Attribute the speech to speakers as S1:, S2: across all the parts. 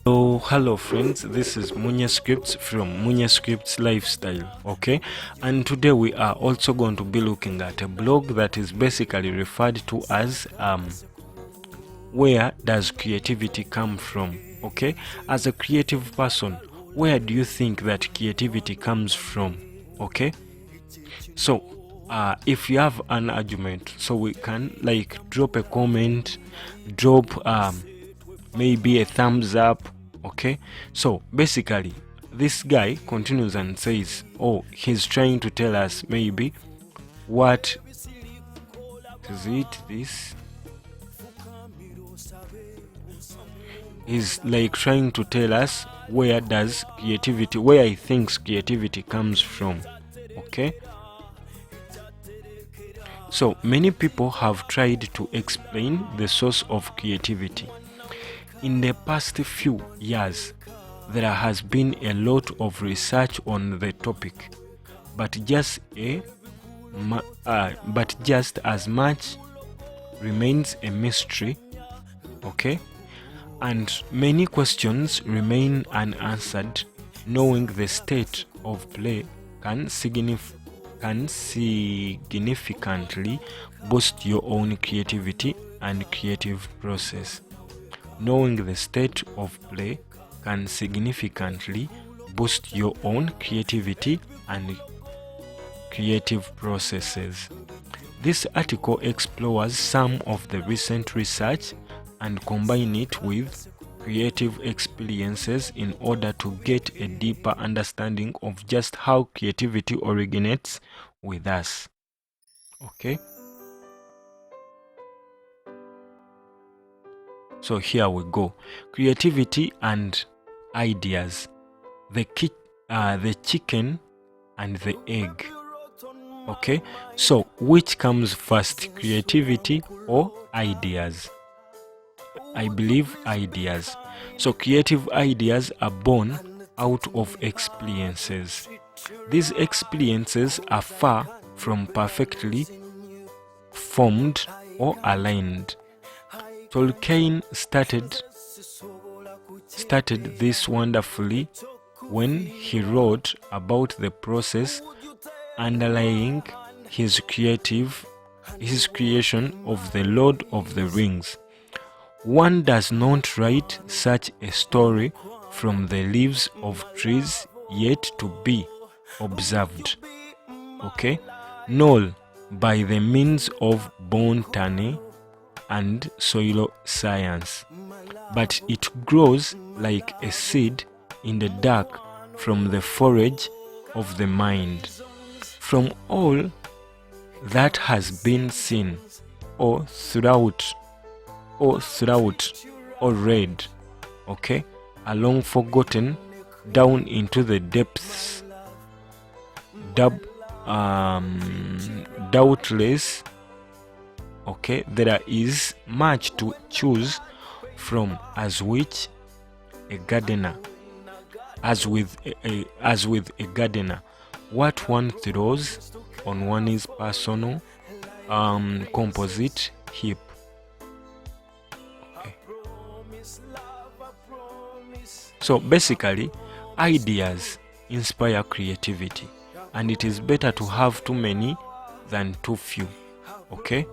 S1: So hello friends, this is MUCIAN from MUCIAN Lifestyle, okay? And today we are also going to be looking at a blog that is basically referred to as where does creativity come from, okay? As a creative person, where do you think that creativity comes from, okay? So if you have an argument, so we can like drop a comment, drop maybe a thumbs up, okay? So basically this guy continues and says, oh, he's trying to tell us maybe what is it this is like trying to tell us where he thinks creativity comes from, okay? So many people have tried to explain the source of creativity. In the past few years, there has been a lot of research on the topic, but just as much remains a mystery, okay? And many questions remain unanswered. Knowing the state of play can significantly boost your own creativity and creative process. Knowing the state of play can significantly boost your own creativity and creative processes. This article explores some of the recent research and combine it with creative experiences in order to get a deeper understanding of just how creativity originates with us, okay? So here we go. Creativity and ideas. The chicken and the egg. Okay? So which comes first, creativity or ideas? I believe ideas. So creative ideas are born out of experiences. These experiences are far from perfectly formed or aligned. Tolkien started this wonderfully when he wrote about the process underlying his creation of the Lord of the Rings. One does not write such a story from the leaves of trees yet to be observed, okay, nor by the means of botany and soil science, but it grows like a seed in the dark from the forage of the mind. From all that has been seen or read, okay, along forgotten down into the depths, doubtless, okay, there is much to choose from as with a gardener, what one throws on one is personal composite heap. Okay. So basically, ideas inspire creativity, and it is better to have too many than too few, okay?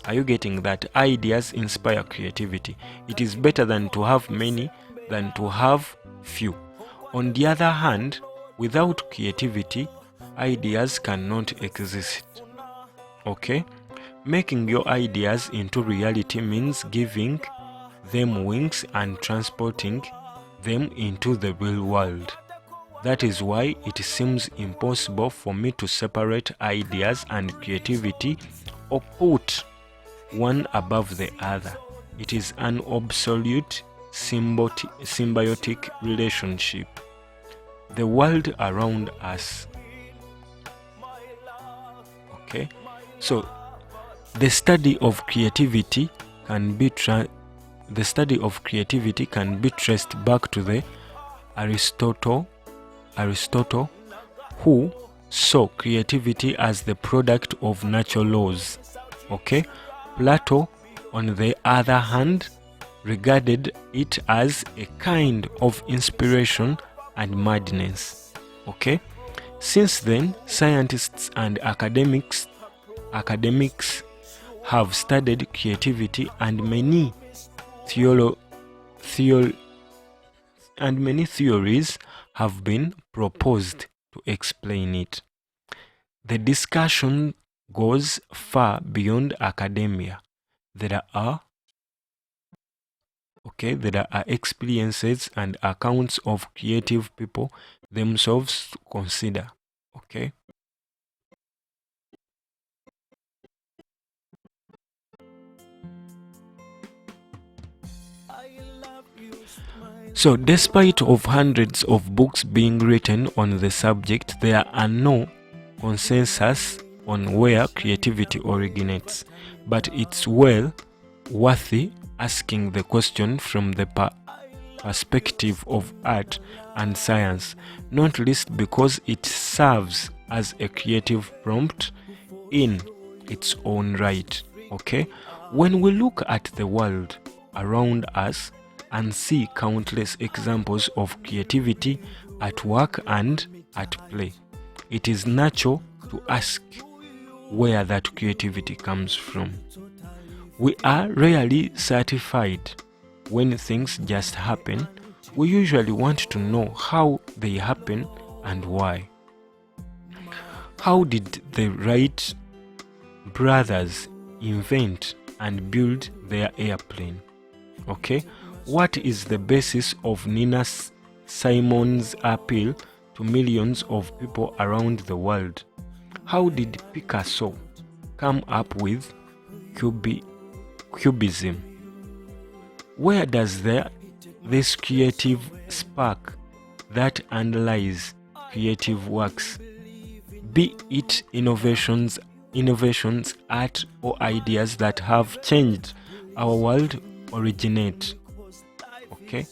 S1: Are you getting that? Ideas inspire creativity. It is better than to have many than to have few. On the other hand, without creativity, ideas cannot exist, okay? Making your ideas into reality means giving them wings and transporting them into the real world. That is why it seems impossible for me to separate ideas and creativity or put one above the other. It is an absolute symbiotic relationship. The world around us. Okay, so the study of creativity can be traced back to the Aristotle, who saw creativity as the product of natural laws. Okay, Plato, on the other hand, regarded it as a kind of inspiration and madness. Okay? Since then, scientists and academics have studied creativity, and many theories have been proposed to explain it. The discussion goes far beyond academia. There are experiences and accounts of creative people themselves to consider. Okay. So despite of hundreds of books being written on the subject, there are no consensus on where creativity originates, but it's well worthy asking the question from the perspective of art and science, not least because it serves as a creative prompt in its own right. Okay, when we look at the world around us and see countless examples of creativity at work and at play, it is natural to ask where that creativity comes from. We are rarely satisfied when things just happen. We usually want to know how they happen and why. How did the Wright brothers invent and build their airplane? Okay, what is the basis of Nina Simon's appeal to millions of people around the world? How did Picasso come up with cubism? Where does this creative spark that underlies creative works, be it innovations, art, or ideas that have changed our world, originate? Okay.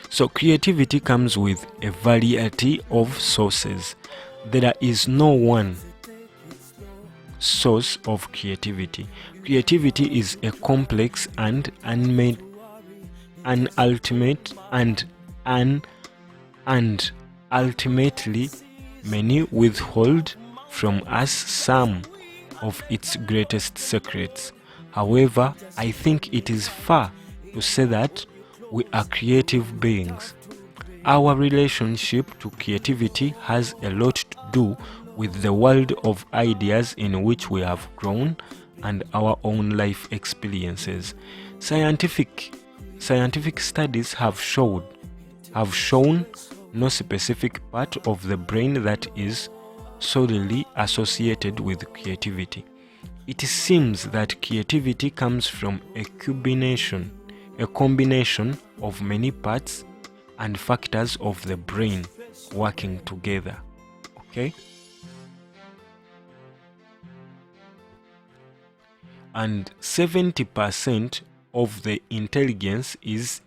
S1: So creativity comes with a variety of sources. There is no one source of creativity. Creativity is a complex and ultimately many withhold from us some of its greatest secrets. However, I think it is fair to say that we are creative beings. Our relationship to creativity has a lot to do with the world of ideas in which we have grown and our own life experiences. Scientific studies have shown no specific part of the brain that is solely associated with creativity. It seems that creativity comes from a combination of many parts and factors of the brain working together. Okay? And 70% of the intelligence is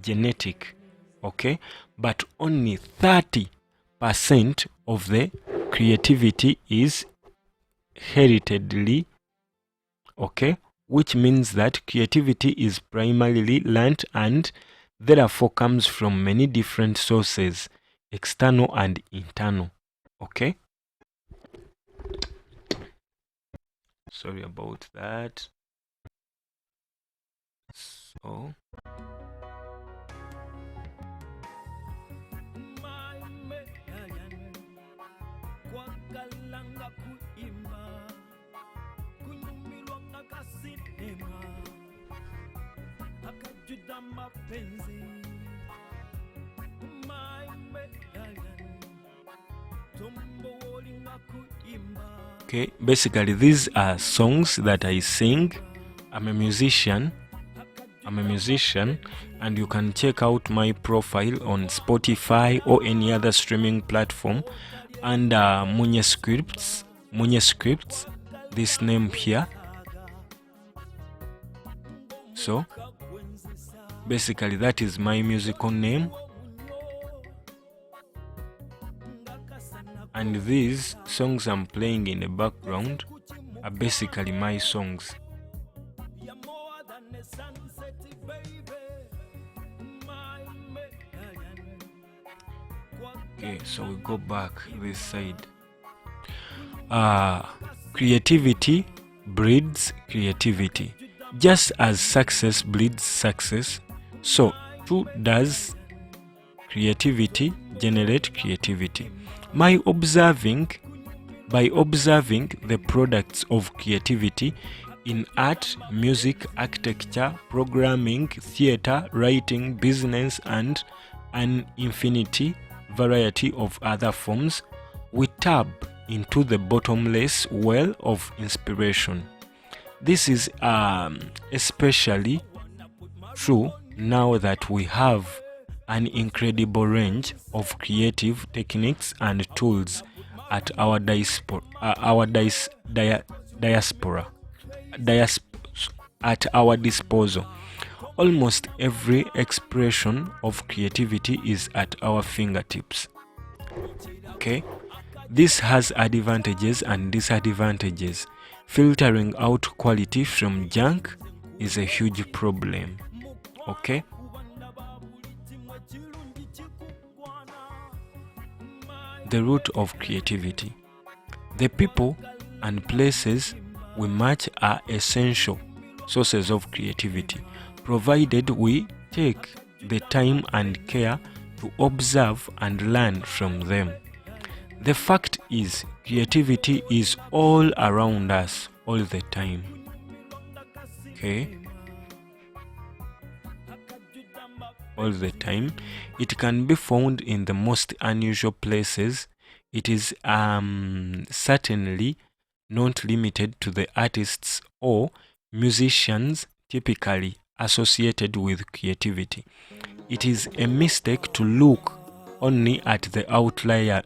S1: genetic. Okay? But only 30% of the creativity is heritedly, okay, which means that creativity is primarily learnt and therefore comes from many different sources, external and internal. Okay, sorry about that. So okay, basically these are songs that I sing. I'm a musician, and you can check out my profile on Spotify or any other streaming platform under MUCIAN, this name here. So basically that is my musical name, and these songs I'm playing in the background are basically my songs. Okay, so we go back this side. Creativity breeds creativity. Just as success breeds success, so too does creativity generate creativity. By observing the products of creativity in art, music, architecture, programming, theater, writing, business, and an infinity variety of other forms, we tap into the bottomless well of inspiration. This is especially true now that we have an incredible range of creative techniques and tools at our at our disposal. Almost every expression of creativity is at our fingertips. Okay? This has advantages and disadvantages. Filtering out quality from junk is a huge problem. Okay? The root of creativity. The people and places we match are essential sources of creativity, provided we take the time and care to observe and learn from them. The fact is, creativity is all around us all the time. Okay? All the time. It can be found in the most unusual places. It is certainly not limited to the artists or musicians typically associated with creativity. It is a mistake to look only at the outliers.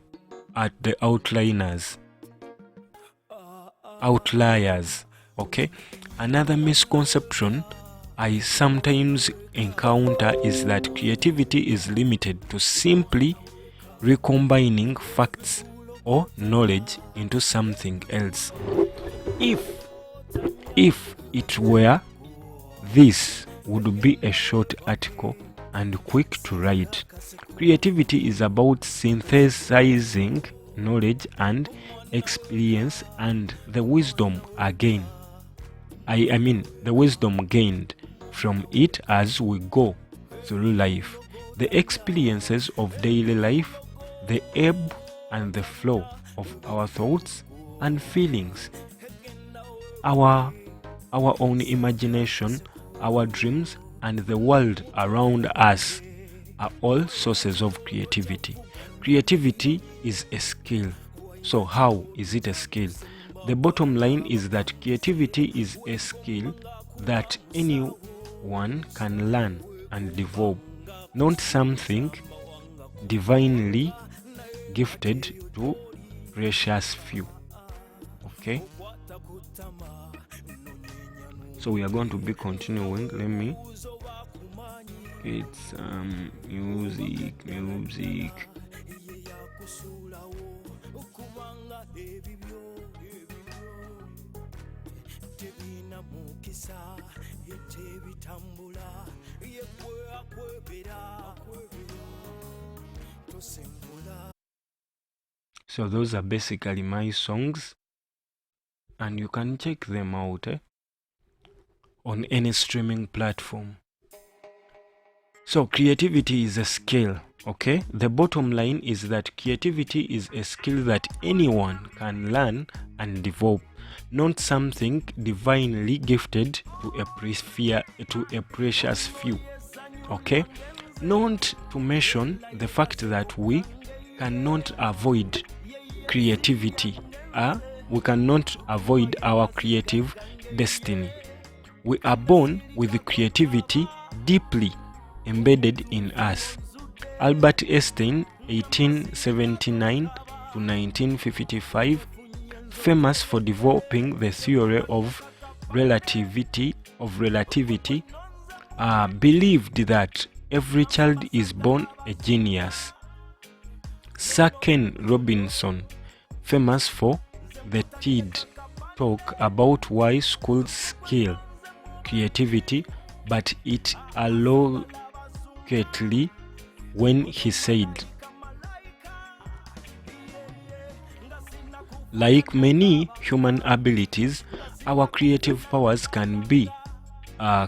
S1: Okay? Another misconception I sometimes encounter is that creativity is limited to simply recombining facts or knowledge into something else. If it were, this would be a short article and quick to write. Creativity is about synthesizing knowledge and experience and the wisdom gained from it as we go through life. The experiences of daily life, the ebb and the flow of our thoughts and feelings, our own imagination, our dreams, and the world around us are all sources of creativity. Creativity is a skill. So how is it a skill? The bottom line is that creativity is a skill that anyone can learn and develop, not something divinely gifted to precious few. Okay? So we are going to be continuing. Let me get some music. So those are basically my songs, and you can check them out on any streaming platform. So creativity is a skill. Okay, the bottom line is that creativity is a skill that anyone can learn and develop, not something divinely gifted to a precious few. Okay, not to mention the fact that we cannot avoid creativity. We cannot avoid our creative destiny. We are born with creativity deeply embedded in us. Albert Einstein, 1879 to 1955, famous for developing the theory of relativity, believed that every child is born a genius. Sir Ken Robinson, famous for the TED talk about why schools kill creativity, but it allocately when he said, like many human abilities, our creative powers can be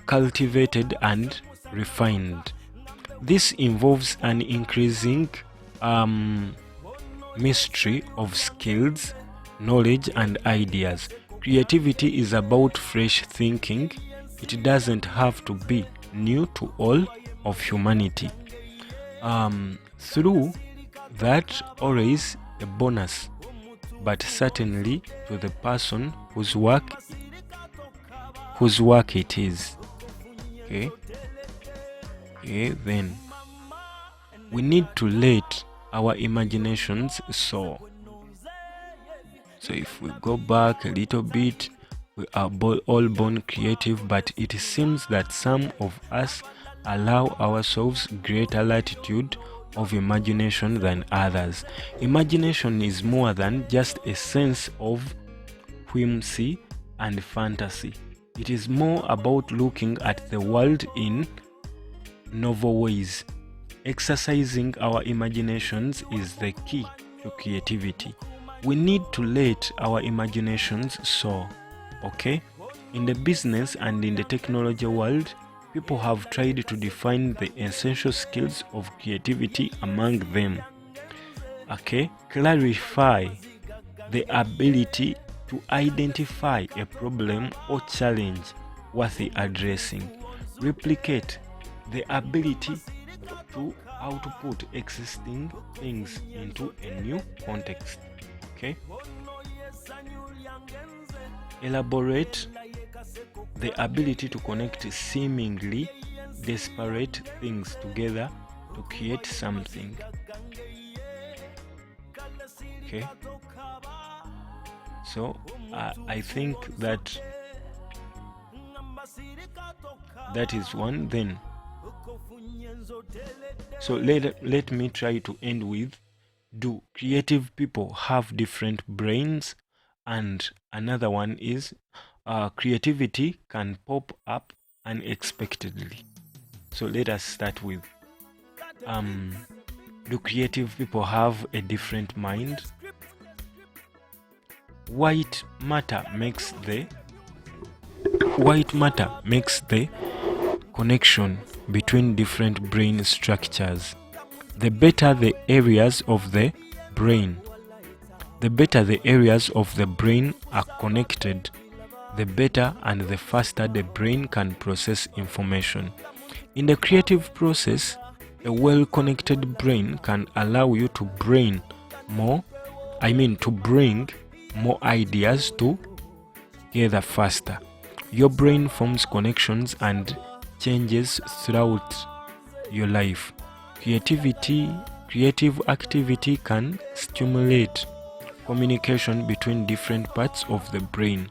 S1: cultivated and refined. This involves an increasing mystery of skills, knowledge, and ideas. Creativity is about fresh thinking. It doesn't have to be new to all of humanity. Through that, always a bonus, but certainly to the person whose work it is. Okay, then we need to let our imaginations soar. So if we go back a little bit, we are all born creative, but it seems that some of us allow ourselves greater latitude of imagination than others. Imagination is more than just a sense of whimsy and fantasy. It is more about looking at the world in novel ways. Exercising our imaginations is the key to creativity. We need to let our imaginations soar, okay? In the business and in the technology world, people have tried to define the essential skills of creativity among them. Okay? Clarify the ability to identify a problem or challenge worthy addressing. Replicate the ability to output existing things into a new context. Okay? Elaborate the ability to connect seemingly disparate things together to create something. Okay? So I think that is one. Then so let me try to end with, do creative people have different brains? And another one is, creativity can pop up unexpectedly. So let us start with, do creative people have a different mind? White matter makes the connection between different brain structures. The better the areas of the brain are connected, the better and the faster the brain can process information. In the creative process, a well-connected brain can allow you to bring more ideas together faster. Your brain forms connections and changes throughout your life. Creative activity can stimulate communication between different parts of the brain.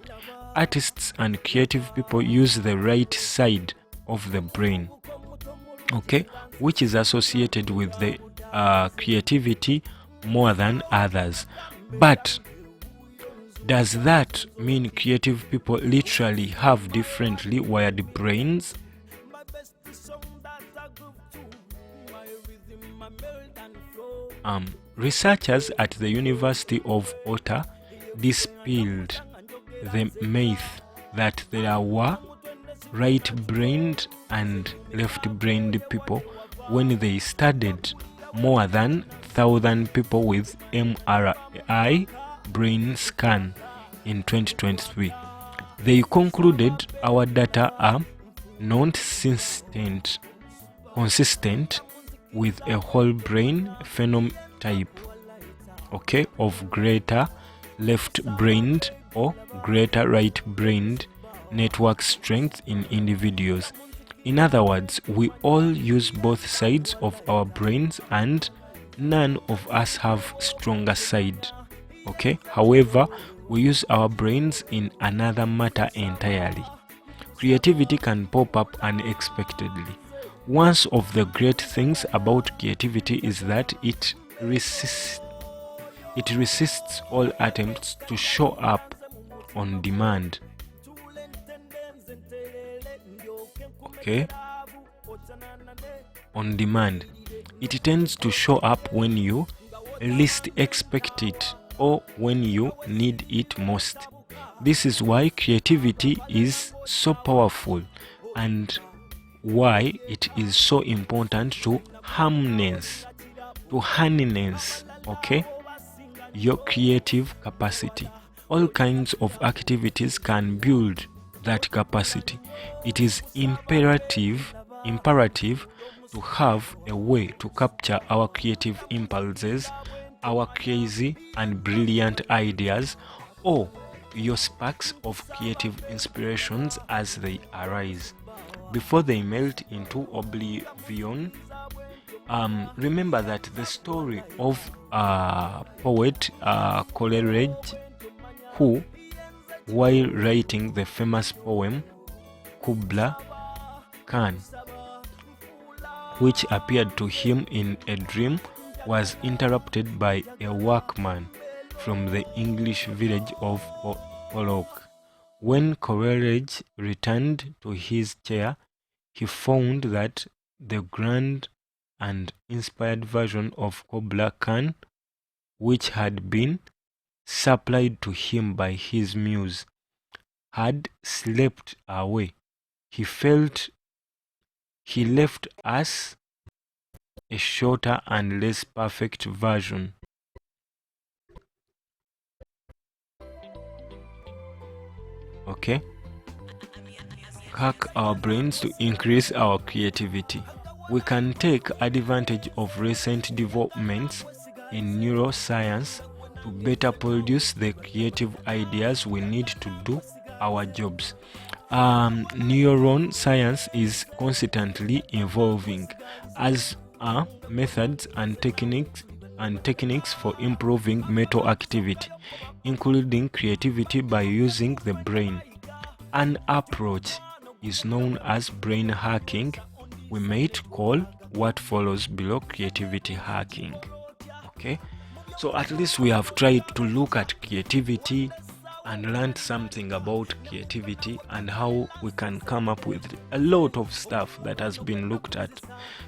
S1: Artists and creative people use the right side of the brain, okay, which is associated with the creativity more than others. But does that mean creative people literally have differently wired brains? Researchers at the University of Utah dispelled the myth that there were right-brained and left-brained people when they studied more than 1,000 people with MRI brain scan in 2023. They concluded our data are not consistent with a whole brain phenotype, okay, of greater left-brained or greater right-brained network strength in individuals. In other words, we all use both sides of our brains and none of us have stronger side. Okay? However, we use our brains in another matter entirely. Creativity can pop up unexpectedly. One of the great things about creativity is that it resists all attempts to show up on demand. Okay, on demand. It tends to show up when you least expect it or when you need it most. This is why creativity is so powerful and why it is so important to harness, okay, your creative capacity. All kinds of activities can build that capacity. It is imperative to have a way to capture our creative impulses, our crazy and brilliant ideas, or your sparks of creative inspirations as they arise before they melt into oblivion. Remember that the story of poet Coleridge, who, while writing the famous poem Kubla Khan, which appeared to him in a dream, was interrupted by a workman from the English village of Pollock. When Coleridge returned to his chair, he found that the grand and inspired version of Kubla Khan, which had been supplied to him by his muse, had slipped away. He felt he left us a shorter and less perfect version. Okay? Hack our brains to increase our creativity. We can take advantage of recent developments in neuroscience to better produce the creative ideas we need to do our jobs. Neuron science is constantly evolving, as are methods and techniques for improving mental activity, including creativity by using the brain. An approach is known as brain hacking. We might call what follows below creativity hacking. Okay, so at least we have tried to look at creativity and learned something about creativity and how we can come up with a lot of stuff that has been looked at.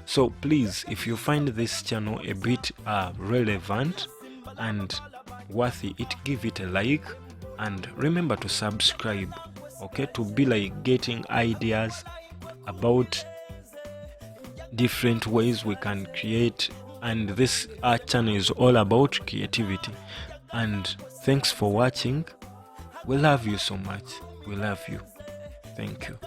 S1: So please, if you find this channel a bit relevant and worthy it, give it a like and remember to subscribe, okay, to be like getting ideas about different ways we can create. And this channel is all about creativity. And thanks for watching. We love you so much. We love you. Thank you.